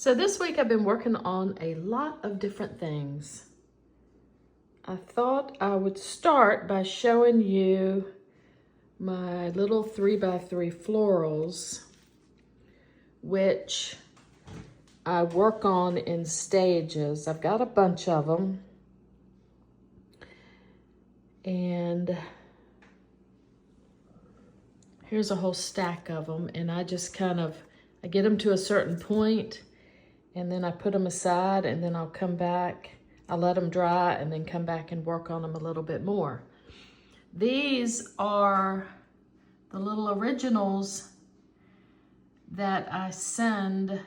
So this week I've been working on a lot of different things. I thought I would start by showing you my little 3x3 florals, which I work on in stages. I've got a bunch of them. And here's a whole stack of them. And I just I get them to a certain point and then I put them aside and then I'll come back. I let them dry and then come back and work on them a little bit more. These are the little originals that I send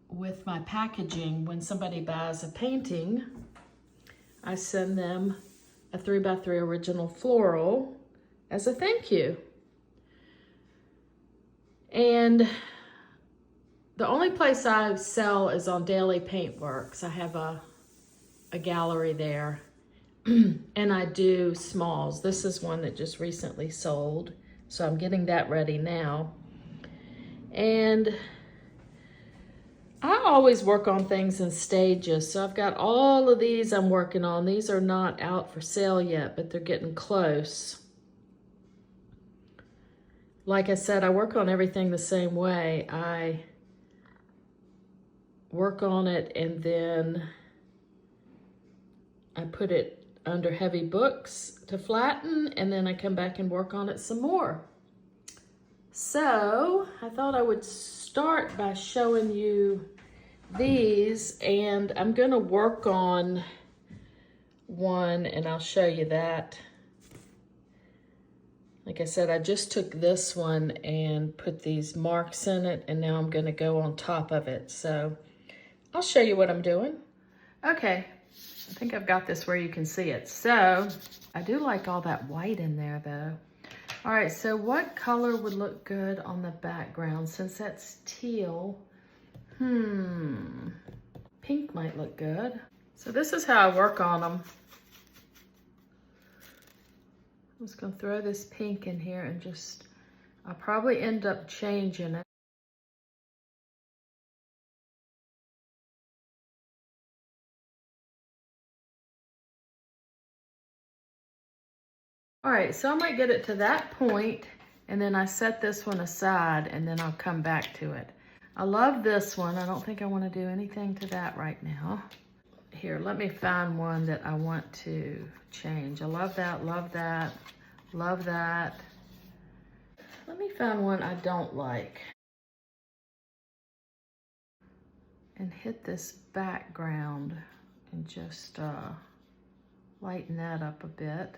with my packaging. When somebody buys a painting, I send them a 3x3 original floral as a thank you. And the only place I sell is on Daily Paintworks. I have a gallery there and I do smalls. This is one that just recently sold, so I'm getting that ready now. And I always work on things in stages. So I've got all of these I'm working on. These are not out for sale yet, but they're getting close. Like I said, I work on everything the same way. I work on it and then I put it under heavy books to flatten, and then I come back and work on it some more. So I thought I would start by showing you these, and I'm gonna work on one and I'll show you that. Like I said, I just took this one and put these marks in it, and now I'm gonna go on top of it. So I'll show you what I'm doing. Okay, I think I've got this where you can see it. So I do like all that white in there though. All right, so what color would look good on the background? Since that's teal, pink might look good. So this is how I work on them. I'm just gonna throw this pink in here and I'll probably end up changing it. All right, so I might get it to that point and then I set this one aside and then I'll come back to it. I love this one. I don't think I want to do anything to that right now. Here, let me find one that I want to change. I love that, love that, love that. Let me find one I don't like. And hit this background and just lighten that up a bit.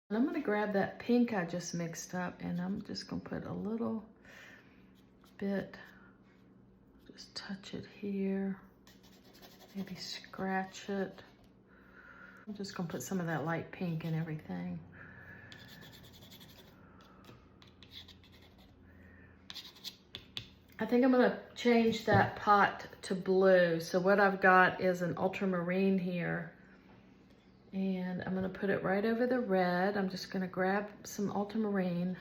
And I'm gonna grab that pink I just mixed up and I'm just gonna put a little bit, just touch it here, maybe scratch it. I'm just gonna put some of that light pink and everything. I think I'm gonna change that pot to blue. So what I've got is an ultramarine here. And I'm gonna put it right over the red. I'm just gonna grab some ultramarine.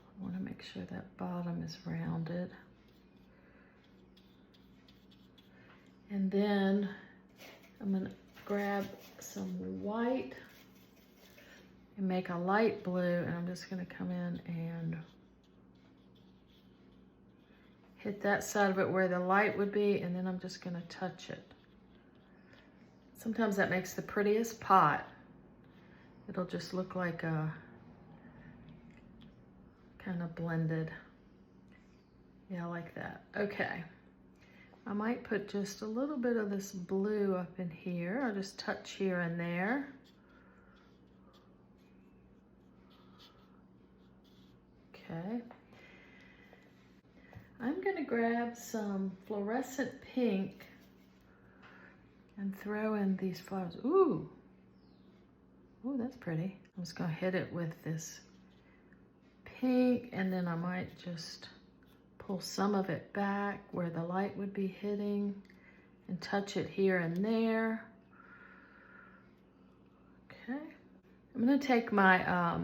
I wanna make sure that bottom is rounded. And then I'm gonna grab some white and make a light blue, and I'm just gonna come in and hit that side of it where the light would be, and then I'm just gonna touch it. Sometimes that makes the prettiest pot. It'll just look like a kind of blended. Yeah, I like that. Okay. I might put just a little bit of this blue up in here. I'll just touch here and there. Okay. I'm gonna grab some fluorescent pink and throw in these flowers. Ooh, ooh, that's pretty. I'm just gonna hit it with this pink, and then I might just pull some of it back where the light would be hitting and touch it here and there. Okay. I'm gonna take my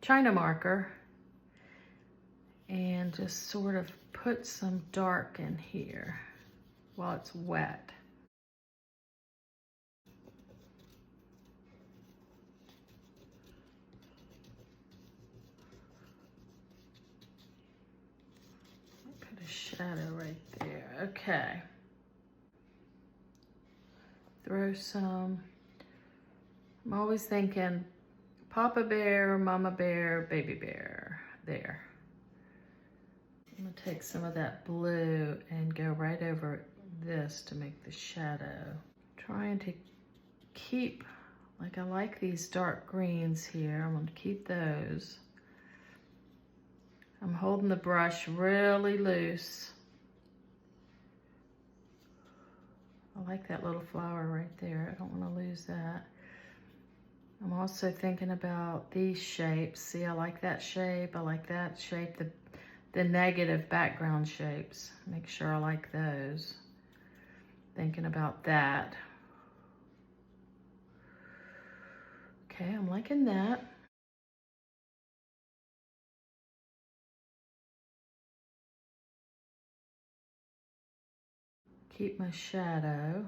China marker and just sort of put some dark in here while it's wet. Put a shadow right there. Okay. Throw some, I'm always thinking Papa Bear, Mama Bear, Baby Bear. There. I'm gonna take some of that blue and go right over this to make the shadow. Trying to keep, like I like these dark greens here. I'm gonna keep those. I'm holding the brush really loose. I like that little flower right there. I don't want to lose that. I'm also thinking about these shapes. See, I like that shape. I like that shape. The negative background shapes. Make sure I like those. Thinking about that. Okay, I'm liking that. Keep my shadow.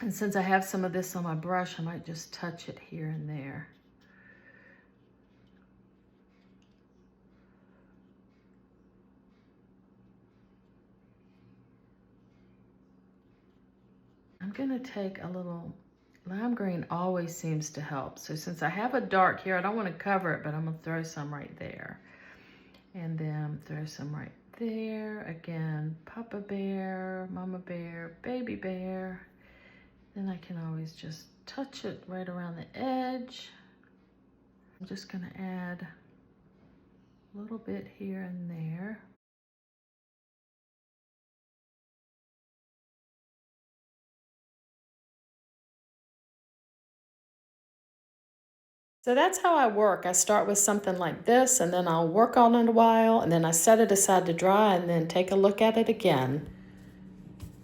And since I have some of this on my brush, I might just touch it here and there. I'm gonna take a little lime green, always seems to help. So since I have a dark here, I don't want to cover it, but I'm gonna throw some right there. And then throw some right there. Again, Papa Bear, Mama Bear, Baby Bear. Then I can always just touch it right around the edge. I'm just gonna add a little bit here and there. So that's how I work. I start with something like this, and then I'll work on it a while, and then I set it aside to dry, and then take a look at it again.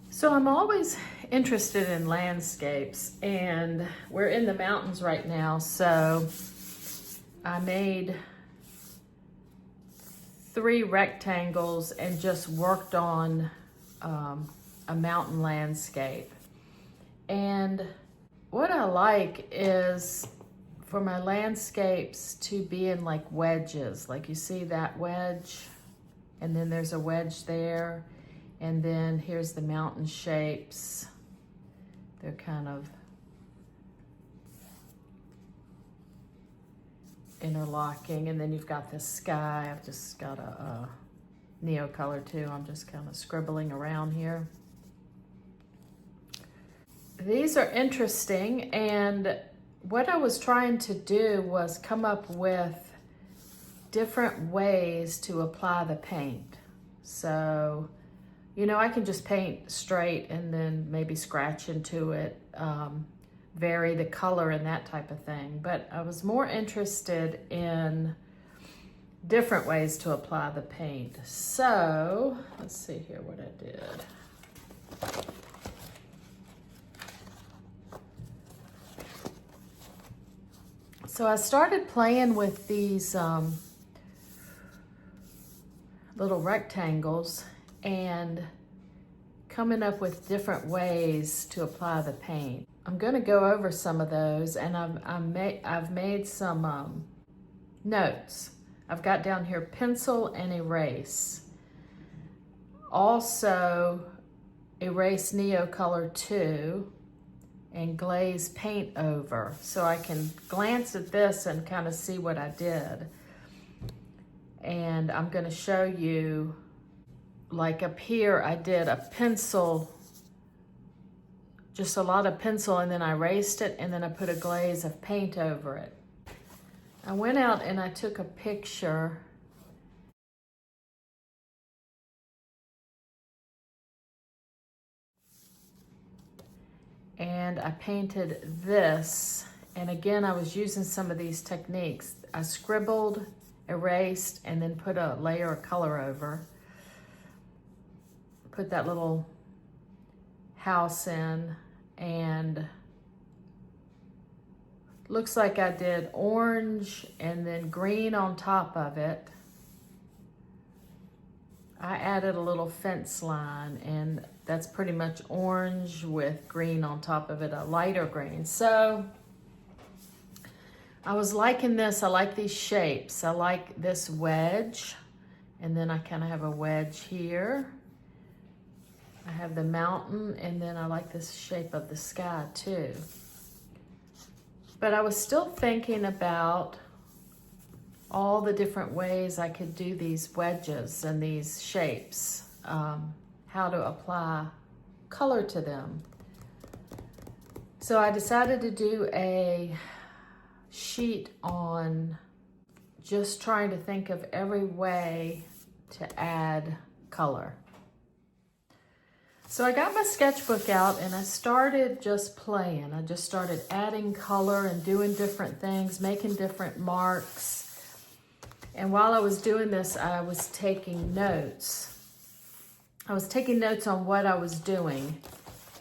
So I'm always interested in landscapes, and we're in the mountains right now, so I made 3 rectangles and just worked on a mountain landscape. And what I like is for my landscapes to be in like wedges. Like you see that wedge, and then there's a wedge there, and then here's the mountain shapes. They're kind of interlocking, and then you've got the sky. I've just got a neo color too. I'm just kind of scribbling around here. These are interesting, and what I was trying to do was come up with different ways to apply the paint. So, you know, I can just paint straight and then maybe scratch into it, vary the color and that type of thing. But I was more interested in different ways to apply the paint. So, let's see here what I did. So I started playing with these little rectangles and coming up with different ways to apply the paint. I'm going to go over some of those, and I've made some notes. I've got down here pencil and erase. Also erase Neo Color 2 and glaze paint over, so I can glance at this and kind of see what I did. And I'm going to show you, like up here I did a pencil, just a lot of pencil, and then I erased it, and then I put a glaze of paint over it. I went out and I took a picture and I painted this. And again, I was using some of these techniques. I scribbled erased and then put a layer of color over. Put that little house in, and looks like I did orange and then green on top of it. I added a little fence line, and that's pretty much orange with green on top of it, a lighter green. So I was liking this. I like these shapes. I like this wedge, and then I kind of have a wedge here. I have the mountain, and then I like this shape of the sky too. But I was still thinking about all the different ways I could do these wedges and these shapes, how to apply color to them. So I decided to do a sheet on just trying to think of every way to add color. So I got my sketchbook out and I started just playing. I just started adding color and doing different things, making different marks. And while I was doing this, I was taking notes. I was taking notes on what I was doing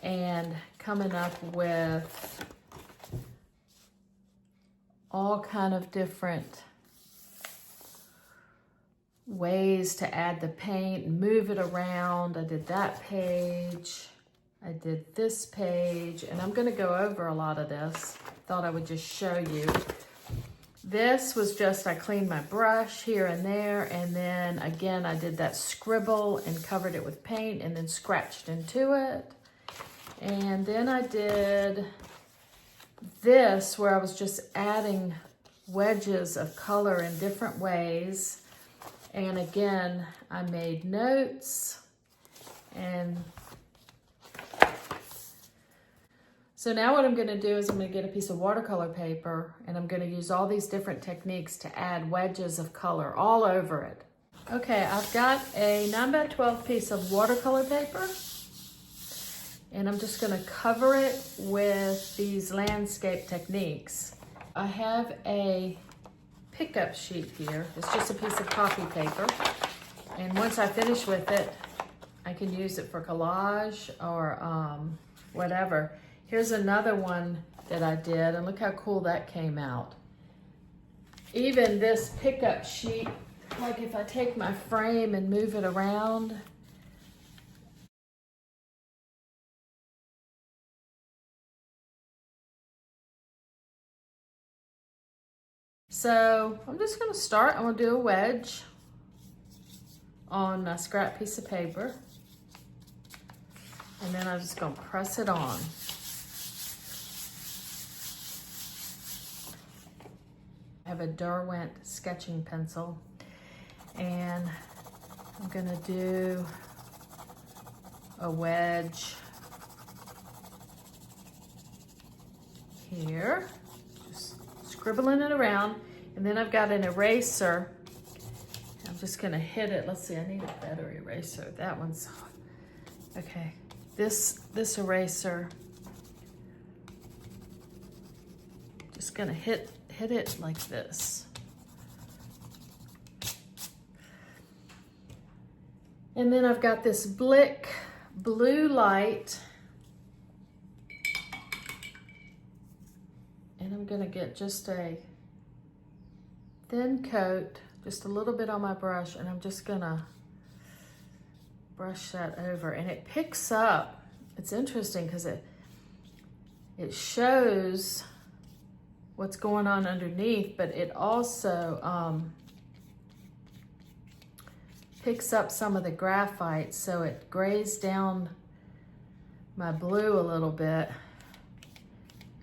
and coming up with all kind of different ways to add the paint and move it around. I did that page, I did this page, and I'm gonna go over a lot of this. Thought I would just show you. This was just, I cleaned my brush here and there, and then again, I did that scribble and covered it with paint and then scratched into it. And then I did this where I was just adding wedges of color in different ways. And again, I made notes, and so now what I'm gonna do is I'm gonna get a piece of watercolor paper, and I'm gonna use all these different techniques to add wedges of color all over it. Okay, I've got a 9x12 piece of watercolor paper, and I'm just gonna cover it with these landscape techniques. I have a pickup sheet here. It's just a piece of copy paper. And once I finish with it, I can use it for collage or whatever. Here's another one that I did, and look how cool that came out. Even this pickup sheet, like if I take my frame and move it around, so I'm just gonna start. I'm gonna do a wedge on my scrap piece of paper, and then I'm just gonna press it on. I have a Derwent sketching pencil, and I'm gonna do a wedge here, just scribbling it around. And then I've got an eraser. I'm just gonna hit it. Let's see, I need a better eraser. That one's, okay. This eraser, just gonna hit it like this. And then I've got this Blick blue light, and I'm gonna get just a thin coat, just a little bit on my brush, and I'm just gonna brush that over. And it picks up, it's interesting because it shows what's going on underneath, but it also picks up some of the graphite, so it grays down my blue a little bit.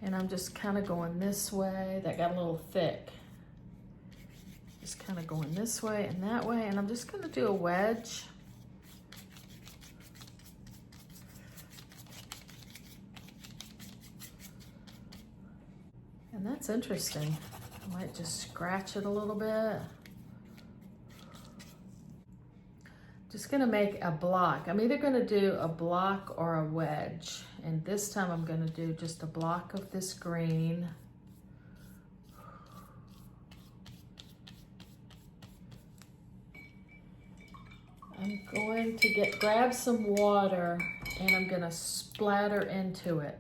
And I'm just kind of going this way. That got a little thick. Just kind of going this way and that way, and I'm just going to do a wedge. And that's interesting. I might just scratch it a little bit. Just gonna make a block. I'm either gonna do a block or a wedge. And this time I'm gonna do just a block of this green. I'm going to grab some water and I'm gonna splatter into it.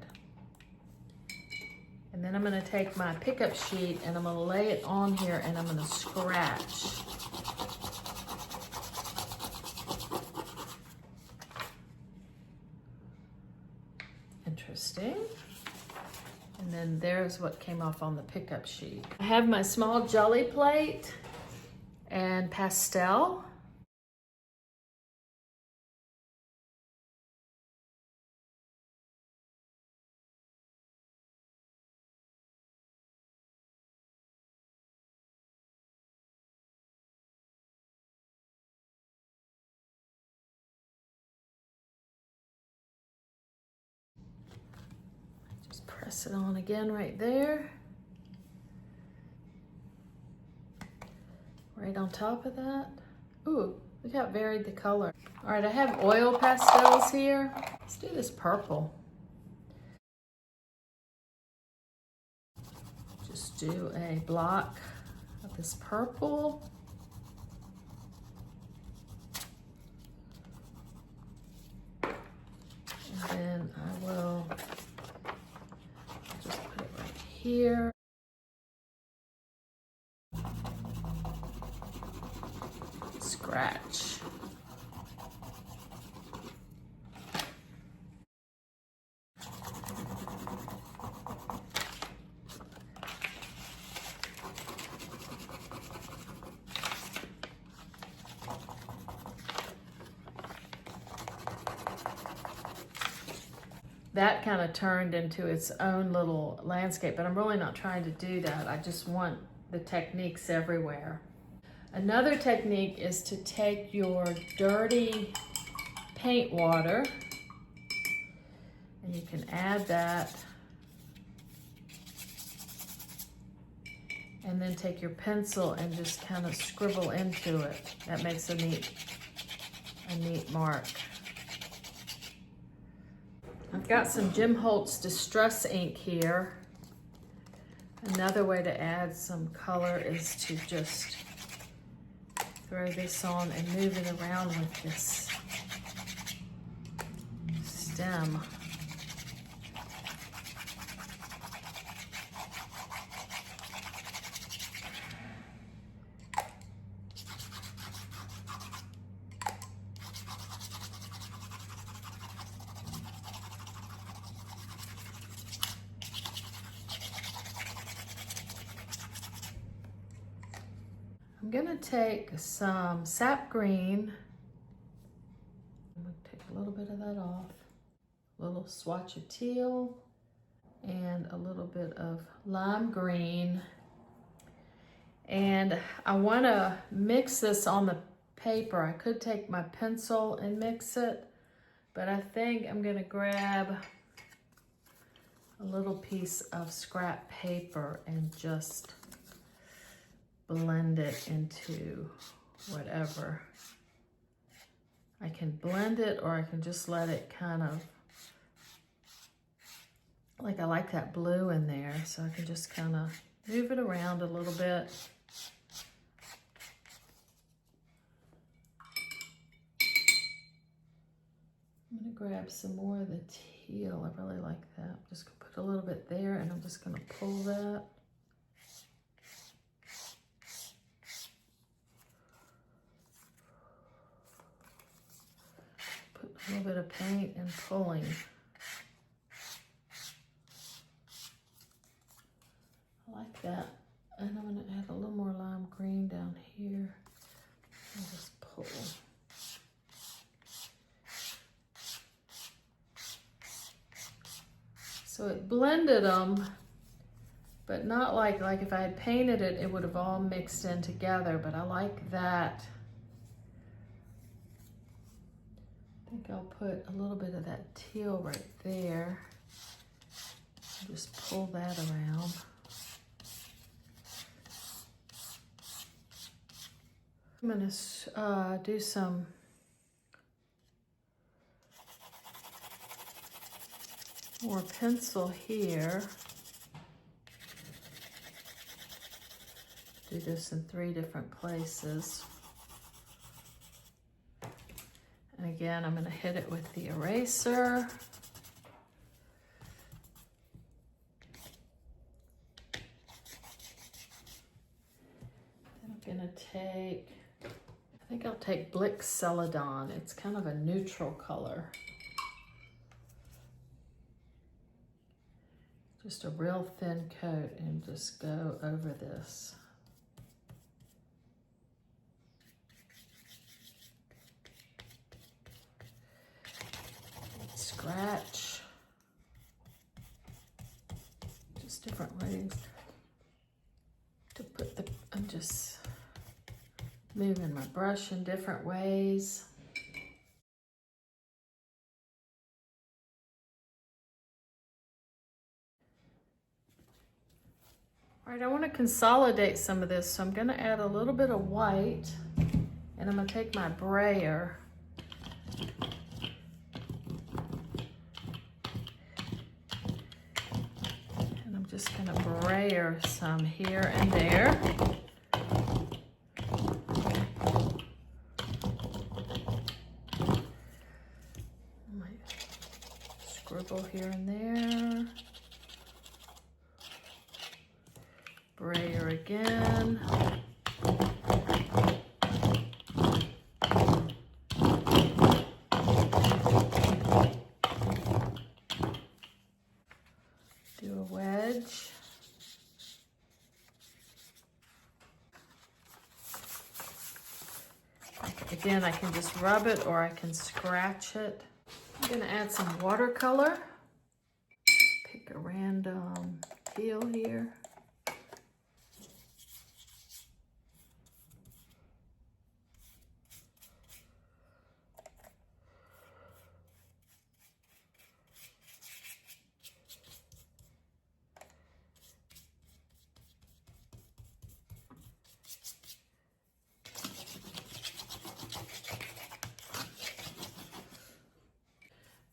And then I'm gonna take my pickup sheet and I'm gonna lay it on here and I'm gonna scratch. Interesting. And then there's what came off on the pickup sheet. I have my small jelly plate and pastel. Just press it on again right there. Right on top of that. Ooh, look how varied the color. All right, I have oil pastels here. Let's do this purple. Just do a block of this purple. And then I will just put it right here. Scratch. That kind of turned into its own little landscape, but I'm really not trying to do that. I just want the techniques everywhere. Another technique is to take your dirty paint water and you can add that and then take your pencil and just kind of scribble into it. That makes a neat mark. I've got some Jim Holtz Distress ink here. Another way to add some color is to just throw this on and move it around with this stem. I'm gonna take some sap green. I'm gonna take a little bit of that off. A little swatch of teal and a little bit of lime green. And I wanna mix this on the paper. I could take my pencil and mix it, but I think I'm gonna grab a little piece of scrap paper and just blend it into whatever. I can blend it or I can just let it kind of, like I like that blue in there, so I can just kind of move it around a little bit. I'm gonna grab some more of the teal. I really like that. I'm just gonna put a little bit there and I'm just gonna pull that. A little bit of paint and pulling. I like that. And I'm going to add a little more lime green down here. And just pull. So it blended them, but not like if I had painted it, it would have all mixed in together. But I like that. I think I'll put a little bit of that teal right there. Just pull that around. I'm gonna do some more pencil here. Do this in 3 different places. And again, I'm gonna hit it with the eraser. Then I'm gonna take, I think I'll take Blick Celadon. It's kind of a neutral color. Just a real thin coat and just go over this. Scratch. Just different ways to put the, I'm just moving my brush in different ways. All right, I want to consolidate some of this, so I'm going to add a little bit of white, and I'm going to take my brayer. And I'm just going to brayer some here and there. I might scribble here and there. Brayer again. Do a wedge. Again, I can just rub it or I can scratch it. I'm gonna add some watercolor. Pick a random teal here.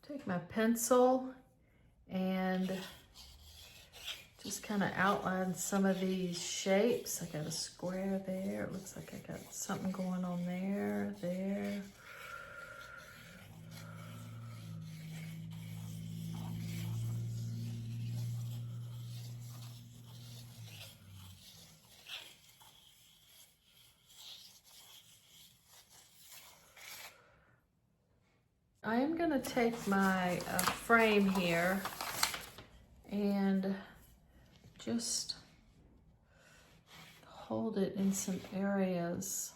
Take my pencil and just kind of outline some of these shapes. I got a square there. It looks like I got something going on there, there. I am going to take my frame here and just hold it in some areas.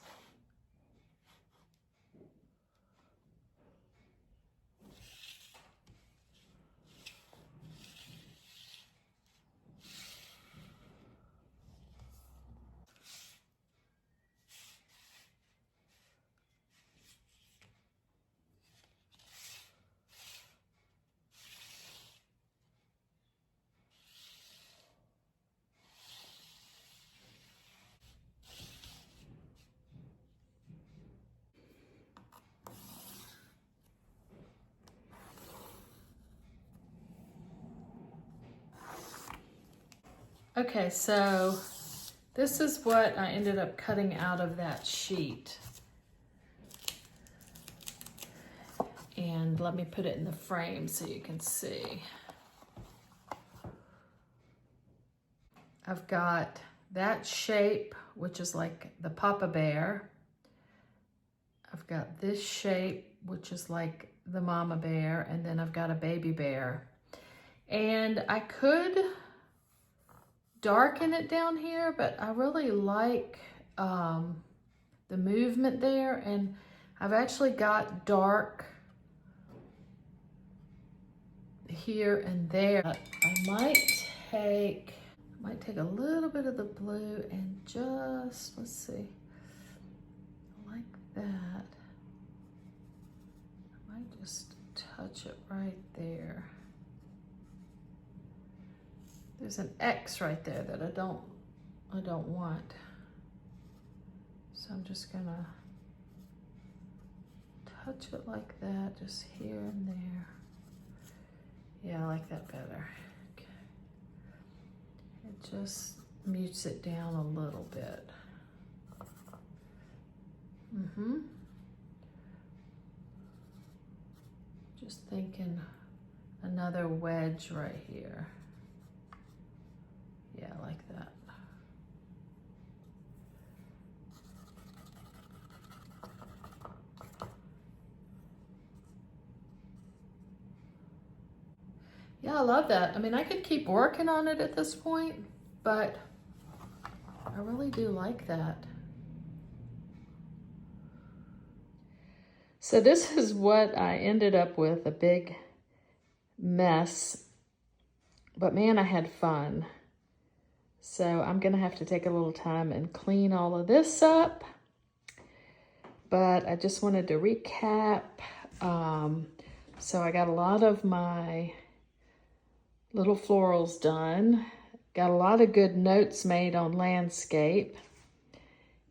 Okay, so this is what I ended up cutting out of that sheet. And let me put it in the frame so you can see. I've got that shape, which is like the Papa Bear. I've got this shape, which is like the Mama Bear, and then I've got a baby bear. And I could darken it down here, but I really like the movement there, and I've actually got dark here and there. I might take a little bit of the blue and just, let's see, like that. I might just touch it right there. There's an X right there that I don't want. So I'm just gonna touch it like that, just here and there. Yeah, I like that better. Okay. It just mutes it down a little bit. Just thinking another wedge right here. Yeah, like that. Yeah, I love that. I mean, I could keep working on it at this point, but I really do like that. So this is what I ended up with, a big mess, but man, I had fun. So I'm gonna have to take a little time and clean all of this up, but I just wanted to recap. So I got a lot of my little florals done. Got a lot of good notes made on landscape.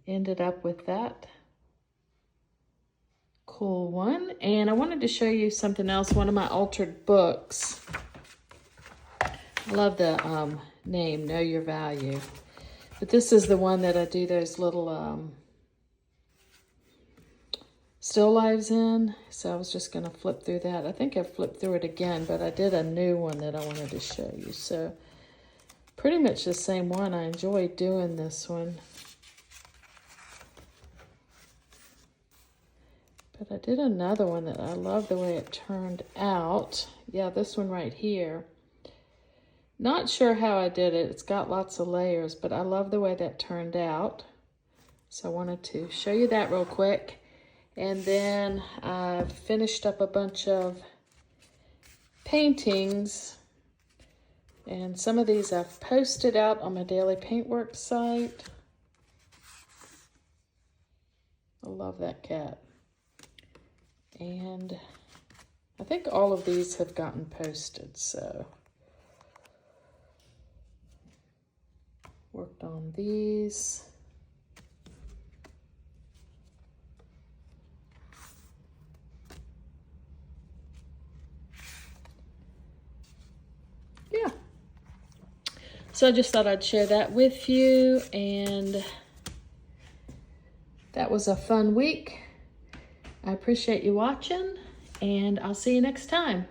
Ended up with that cool one. And I wanted to show you something else, one of my altered books. I love the name, Know Your Value. But this is the one that I do those little still lives in. So I was just gonna flip through that. I think I flipped through it again, but I did a new one that I wanted to show you. So pretty much the same one. I enjoyed doing this one. But I did another one that I love the way it turned out. Yeah, this one right here. Not sure how I did it. It's got lots of layers, but I love the way that turned out. So I wanted to show you that real quick. And then I finished up a bunch of paintings. And some of these I've posted out on my Daily Paintwork site. I love that cat. And I think all of these have gotten posted, so. Worked on these. Yeah. So I just thought I'd share that with you, and that was a fun week. I appreciate you watching, and I'll see you next time.